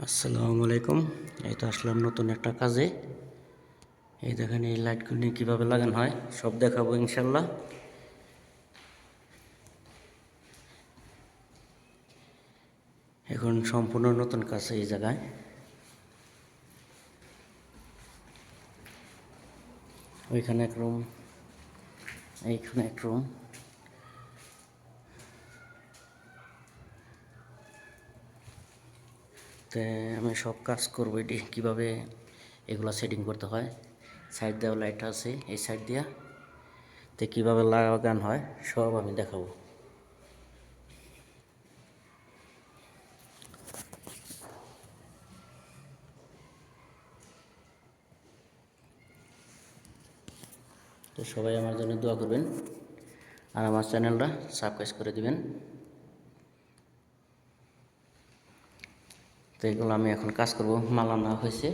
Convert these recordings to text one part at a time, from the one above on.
আসসালামু আলাইকুম। এই তো আসলাম নতুন একটা কাজে। এই দেখেন এই লাইটগুলি কীভাবে লাগানো হয় সব দেখাবো ইনশাল্লাহ। এখন সম্পূর্ণ নতুন কাজ এই জায়গায়। ওইখানে এক রুম, এইখানে এক রুম। তো আমি সব কাজ করবো এটি কীভাবে এগুলা সেটিং করতে হয়। সাইড দেওয়া লাইট আছে এই সাইড দিয়া, তো কীভাবে লাগানো হয় সব আমি দেখাবো। তো সবাই আমার জন্য দোয়া করবেন আর আমার চ্যানেলটা সাবস্ক্রাইব করে দিবেন। তো এগুলো আমি এখন কাজ করব। মাল আনা হয়েছে,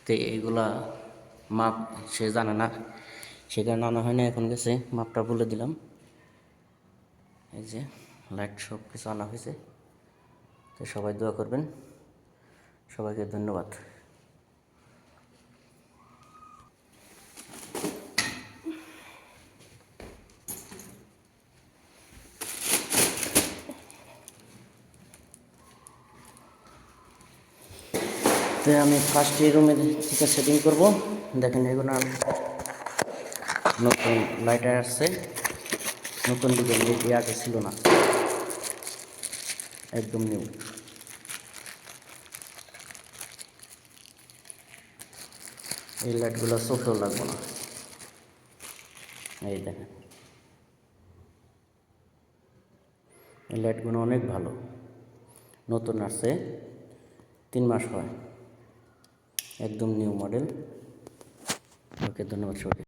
তো এইগুলা মাপ সে জানে না, সে কারণে আনা হয় না। এখন গেছে মাপটা বলে দিলাম। এই যে লাইট সব কিছু আনা হয়েছে। তো সবাই দোয়া করবেন, সবাইকে ধন্যবাদ। তো আমি ফার্স্ট এই রুমে থেকে সেটিং করব। দেখেন এগুলো নতুন লাইটার আসছে, নতুন ডিজাইন, যেটি আগে ছিল না, একদম নিউ। এই লাইটগুলো চোখেও লাগবে না। এই দেখেন এই লাইটগুলো অনেক ভালো, নতুন আসছে, 3 মাস হয়, একদম নিউ মডেল। ওকে, ধন্যবাদ সবাইকে।